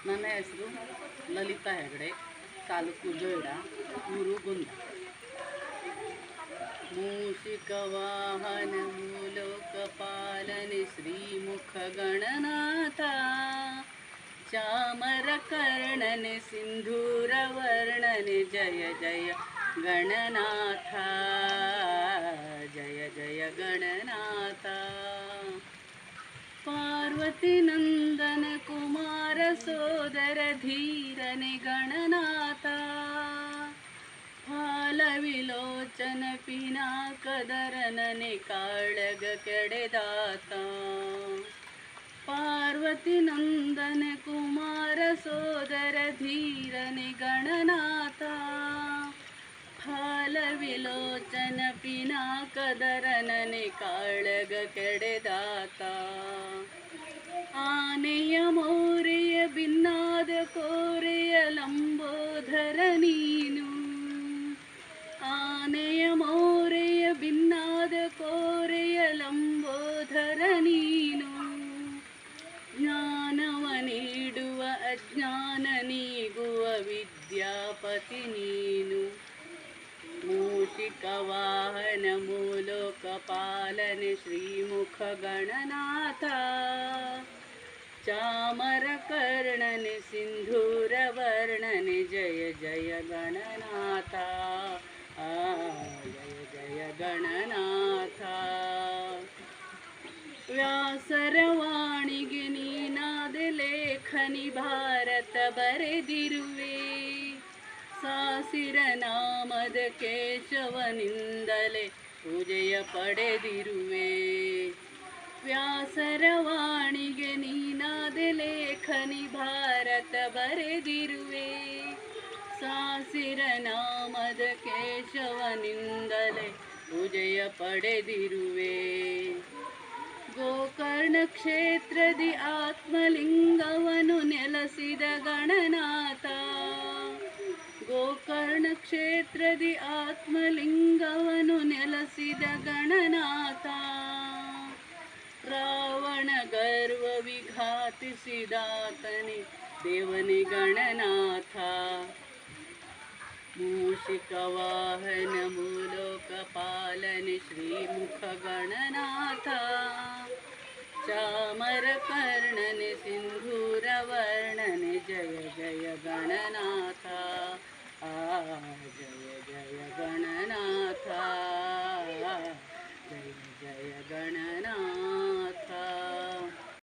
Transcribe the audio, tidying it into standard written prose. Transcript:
ನನ್ನ ಹೆಸರು ಲಲಿತಾ ಹೆಗಡೆ, ತಾಲೂಕು ಜೋಯಿಡಾ, ಊರು ಗುಂದ. ಮೂಷಿಕ ವಾಹನ ಮೂಲೋಕಪಾಲನೆ ಶ್ರೀಮುಖ ಗಣನಾಥ, ಚಾಮರ ಕರ್ಣನೆ ಸಿಂಧೂರ ವರ್ಣನೆ ಜಯ ಜಯ ಗಣನಾಥ, ಜಯ ಜಯ ಗಣನಾಥ. ಪಾರ್ವತಿ ನಂದನ ಕುಮಾರ ಸೋದರ ಧೀರನೆ ಗಣನಾಥ, ಫಾಲ ವಿಲೋಚನ ಪಿನಾಕದರನನೆ ಕಾಳಗ ಕೆಡೆದಾತ. ಪಾರ್ವತಿ ನಂದನ ಕುಮಾರ ಸೋದರ ಧೀರನೆ ಗಣನಾಥ, ಫಾಲ ವಿಲೋಚನ ಪಿನಾಕದರನನೆ ಕಾಳಗ ಕೆಡೆದಾತ. ಆನೆಯ ಮೌರೆಯ ಭಿನ್ನಾದ ಕೋರೆಯ ಲಂಬೋಧರ ನೀನು, ಆನೆಯ ಮೌರೆಯ ಭಿನ್ನಾದ ಕೋರೆಯ ಲಂಬೋಧರ ನೀನು. ಜ್ಞಾನವ ನೀಡುವ ಅಜ್ಞಾನ ನೀಗುವ ವಿದ್ಯಾಪತಿ ನೀನು. ಮೂಷಿಕ ವಾಹನ ಮೂಲೋಕಪಾಲನೆ ಶ್ರೀಮುಖ ಗಣನಾಥ, ಚಾಮರ ಕರ್ಣನೆ ಸಿಂಧೂರ ವರ್ಣನೆ ಜಯ ಜಯ ಗಣನಾಥ, ಜಯ ಜಯ ಗಣನಾಥ. ವ್ಯಾಸರ ವಾಣಿಗೆ ನೀನಾದ ಲೇಖನಿ ಭಾರತ ಬರೆದಿರುವೆ, ಸಾಸಿರ ನಾಮದ ಕೇಶವನಿಂದಲೇ ಪೂಜೆಯ ಪಡೆದಿರುವೆ. ವ್ಯಾಸರ ವಾಣಿಗೆ ನೀನಾದ ಲೇಖನಿ ಭಾರತ ಬರೆದಿರುವೆ, ಸಾಸಿರ ನಾಮದ ಕೇಶವನಿಂದಲೇ ಪೂಜೆಯ ಪಡೆದಿರುವೆ. ಗೋಕರ್ಣ ಕ್ಷೇತ್ರದಿ ಆತ್ಮಲಿಂಗವನು ನೆಲೆಸಿದ ಗಣನಾಥ, ಗೋಕರ್ಣ ಕ್ಷೇತ್ರದಿ ಆತ್ಮಲಿಂಗವನು ನೆಲೆಸಿದ ಗಣನಾಥ. ರಾವಣ ಗರ್ವ ವಿಘಾತಿಸಿದಾತನೆ ದೇವನೇ ಗಣನಾಥ. ಮೂಷಿಕ ವಾಹನ ಮೂಲೋಕಪಾಲನೆ ಶ್ರೀಮುಖ ಗಣನಾಥ, ಚಾಮರ ಕರ್ಣನೆ ಸಿಂಧೂರ ವರ್ಣನೆ ಜಯ ಜಯ ಗಣನಾಥ, ಜಯ ಜಯ ಗಣನಾಥ, ಜಯ ಜಯ ಗಣನಾಥ.